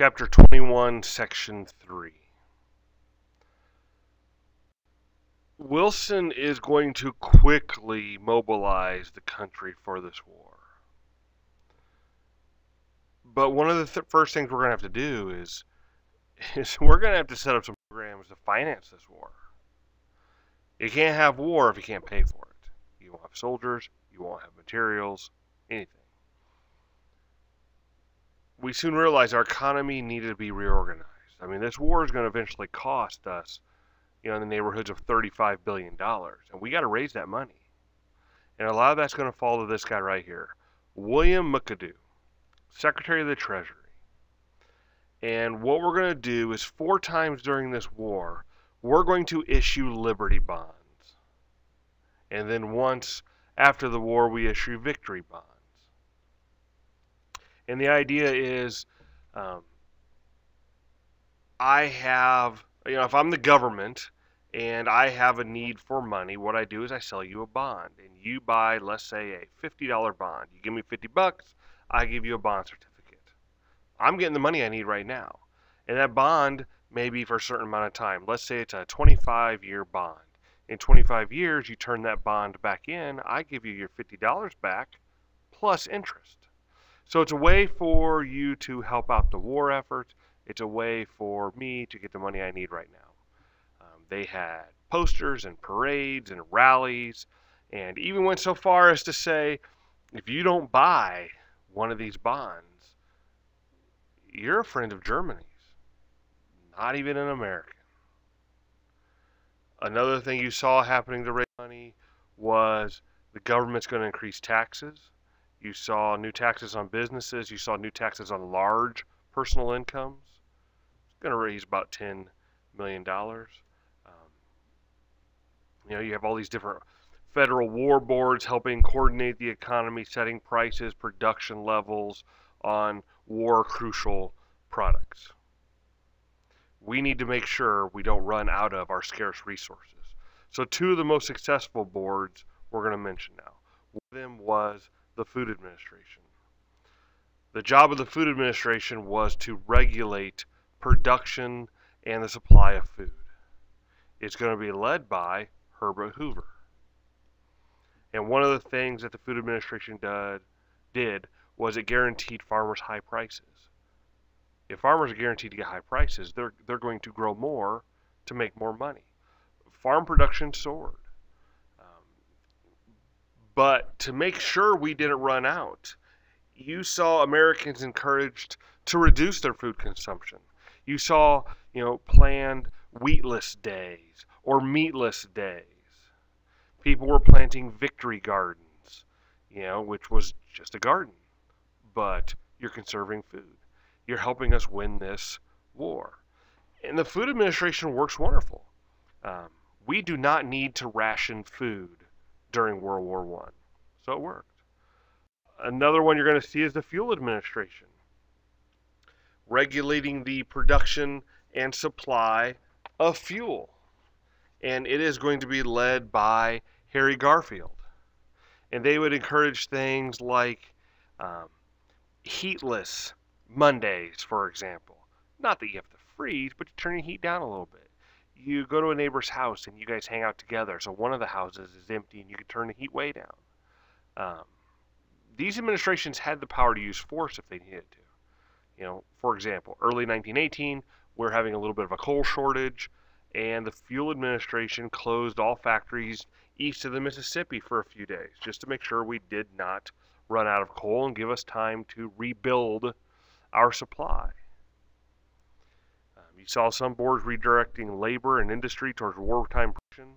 Chapter 21, Section 3. Wilson is going to quickly mobilize the country for this war. But one of the first things we're going to have to do is we're going to have to set up some programs to finance this war. You can't have war if you can't pay for it. You won't have soldiers, you won't have materials, anything. We soon realized our economy needed to be reorganized. I mean, this war is going to eventually cost us, in the neighborhoods of $35 billion. And we got to raise that money. And a lot of that's going to fall to this guy right here, William McAdoo, Secretary of the Treasury. And what we're going to do is 4 times during this war, we're going to issue Liberty bonds. And then once after the war, we issue victory bonds. And the idea is, I have, if I'm the government and I have a need for money, what I do is I sell you a bond. And you buy, let's say, a $50 bond. You give me $50, I give you a bond certificate. I'm getting the money I need right now. And that bond may be for a certain amount of time. Let's say it's a 25-year bond. In 25 years, you turn that bond back in, I give you your $50 back plus interest. So it's a way for you to help out the war effort. It's a way for me to get the money I need right now. They had posters and parades and rallies, and even went so far as to say, if you don't buy one of these bonds, you're a friend of Germany's, not even an American. Another thing you saw happening to raise money was the government's going to increase taxes. You saw new taxes on businesses. You saw new taxes on large personal incomes. It's going to raise about $10 million. You have all these different federal war boards helping coordinate the economy, setting prices, production levels on war crucial products. We need to make sure we don't run out of our scarce resources. So 2 of the most successful boards we're going to mention now. One of them was the Food Administration. The job of the Food Administration was to regulate production and the supply of food. It's going to be led by Herbert Hoover. And one of the things that the Food Administration did was it guaranteed farmers high prices. If farmers are guaranteed to get high prices, they're going to grow more to make more money. Farm production soared. But to make sure we didn't run out, you saw Americans encouraged to reduce their food consumption. You saw, planned wheatless days or meatless days. People were planting victory gardens, which was just a garden, but you're conserving food. You're helping us win this war. And the Food Administration works wonderful. We do not need to ration food during World War I. So it worked. Another one you're going to see is the Fuel Administration, regulating the production and supply of fuel. And it is going to be led by Harry Garfield. And they would encourage things like heatless Mondays, for example. Not that you have to freeze, but you turn your heat down a little bit. You go to a neighbor's house and you guys hang out together. So one of the houses is empty and you can turn the heat way down. These administrations had the power to use force if they needed to. For example, early 1918, we're having a little bit of a coal shortage, and the Fuel Administration closed all factories east of the Mississippi for a few days just to make sure we did not run out of coal and give us time to rebuild our supply. You saw some boards redirecting labor and industry towards wartime production.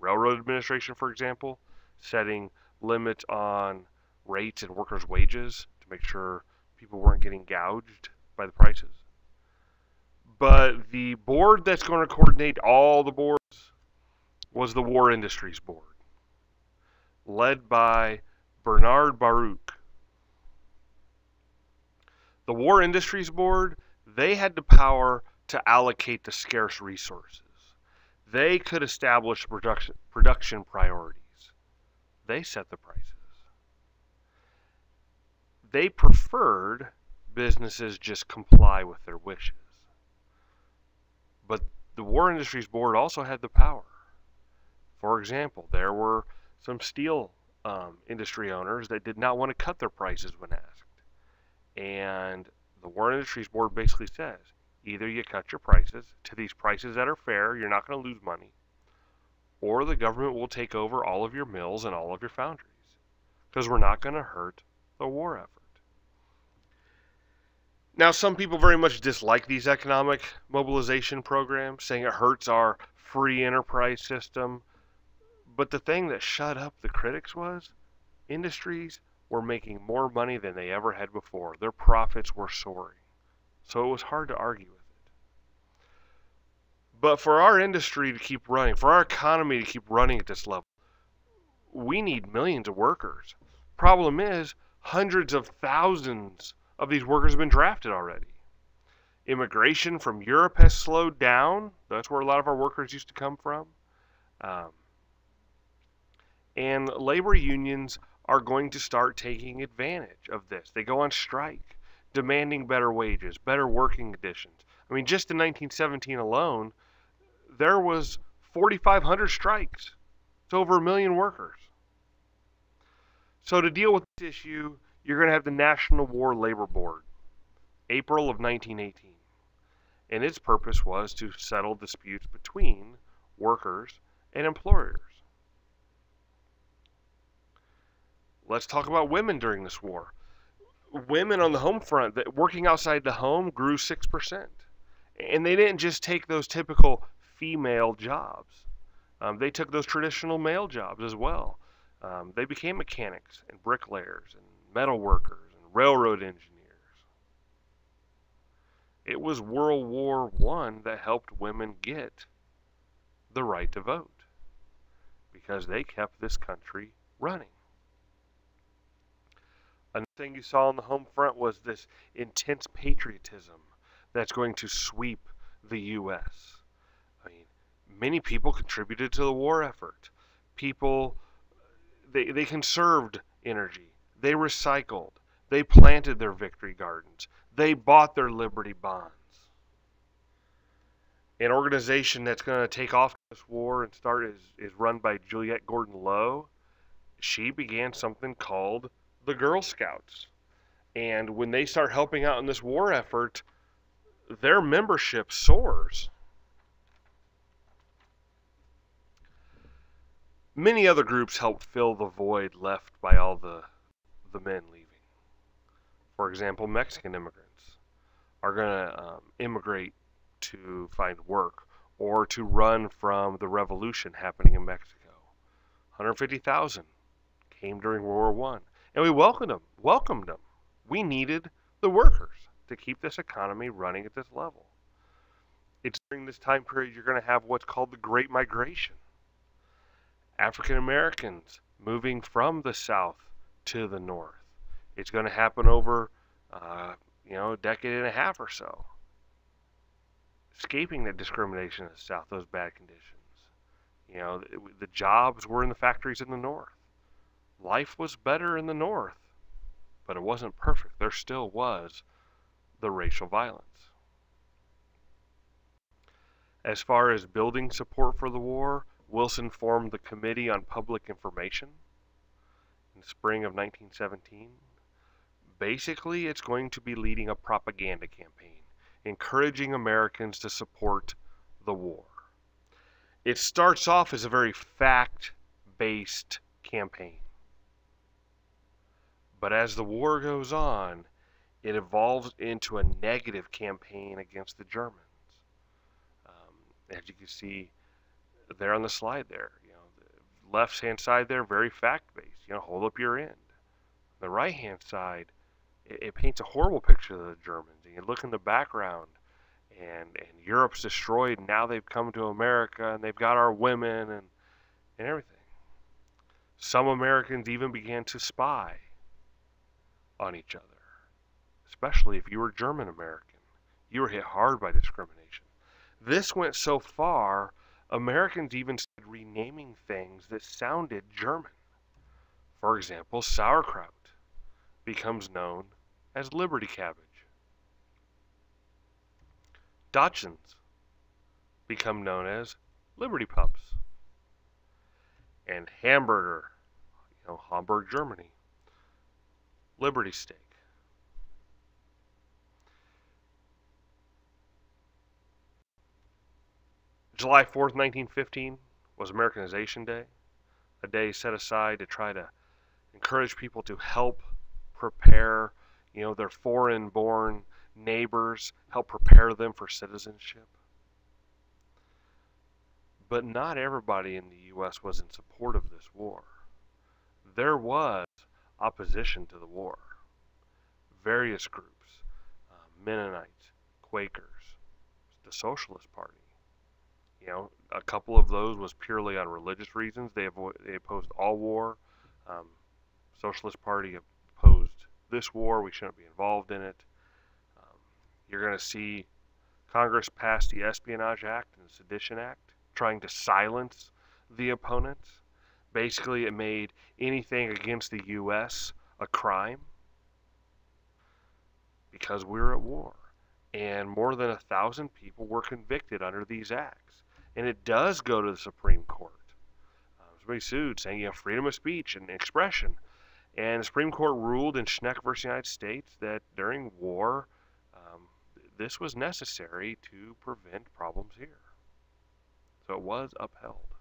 Railroad Administration, for example, setting limits on rates and workers' wages to make sure people weren't getting gouged by the prices. But the board that's going to coordinate all the boards was the War Industries Board, led by Bernard Baruch. The War Industries Board, they had the power to allocate the scarce resources. They could establish production priorities. They set the prices. They preferred businesses just comply with their wishes. But the War Industries Board also had the power. For example, there were some steel industry owners that did not want to cut their prices when asked. And the War Industries Board basically says, either you cut your prices to these prices that are fair, you're not going to lose money, or the government will take over all of your mills and all of your foundries, because we're not going to hurt the war effort. Now, some people very much dislike these economic mobilization programs, saying it hurts our free enterprise system. But the thing that shut up the critics was industries were making more money than they ever had before. Their profits were soaring. So it was hard to argue with it. But for our industry to keep running, for our economy to keep running at this level, we need millions of workers. Problem is, hundreds of thousands of these workers have been drafted already. Immigration from Europe has slowed down. That's where a lot of our workers used to come from. And labor unions are going to start taking advantage of this. They go on strike, demanding better wages, better working conditions. I mean, just in 1917 alone, there was 4,500 strikes. It's over 1 million workers. So to deal with this issue, you're going to have the National War Labor Board, April of 1918. And its purpose was to settle disputes between workers and employers. Let's talk about women during this war. Women on the home front, working outside the home, grew 6%. And they didn't just take those typical female jobs. They took those traditional male jobs as well. They became mechanics and bricklayers and metal workers and railroad engineers. It was World War I that helped women get the right to vote because they kept this country running. Another thing you saw on the home front was this intense patriotism that's going to sweep the U.S. I mean, many people contributed to the war effort. People, they conserved energy. They recycled. They planted their victory gardens. They bought their Liberty bonds. An organization that's going to take off this war and start is run by Juliette Gordon Low. She began something called the Girl Scouts. And when they start helping out in this war effort, their membership soars. Many other groups helped fill the void left by all the men leaving. For example, Mexican immigrants are going to immigrate to find work or to run from the revolution happening in Mexico. 150,000 came during World War I, and we welcomed them. We needed the workers to keep this economy running at this level. It's during this time period you're going to have what's called the Great Migration. African Americans moving from the South to the North. It's going to happen over, a decade and a half or so. Escaping the discrimination in the South, those bad conditions. The jobs were in the factories in the North. Life was better in the North, but it wasn't perfect. There still was the racial violence. As far as building support for the war, Wilson formed the Committee on Public Information in the spring of 1917. Basically, it's going to be leading a propaganda campaign, encouraging Americans to support the war. It starts off as a very fact-based campaign. But as the war goes on, it evolves into a negative campaign against the Germans. As you can see there on the slide there, the left-hand side there, very fact-based, hold up your end. The right-hand side, it paints a horrible picture of the Germans. And you look in the background, and Europe's destroyed, and now they've come to America, and they've got our women and everything. Some Americans even began to spy on each other, especially if you were German American. You were hit hard by discrimination. This went so far, Americans even started renaming things that sounded German. For example, sauerkraut becomes known as Liberty cabbage. Dachshunds become known as Liberty Pups. And hamburger, Hamburg, Germany, Liberty Steak. July 4th, 1915 was Americanization Day, a day set aside to try to encourage people to help prepare, their foreign-born neighbors, help prepare them for citizenship. But not everybody in the U.S. was in support of this war. There was opposition to the war. Various groups, Mennonites, Quakers, the Socialist Party. A couple of those was purely on religious reasons. They opposed all war. Socialist Party opposed this war. We shouldn't be involved in it. You're going to see Congress pass the Espionage Act and the Sedition Act, trying to silence the opponents. Basically, it made anything against the U.S. a crime because we were at war. And more than 1,000 people were convicted under these acts. And it does go to the Supreme Court. Somebody sued saying, freedom of speech and expression. And the Supreme Court ruled in Schneck versus the United States that during war, this was necessary to prevent problems here. So it was upheld.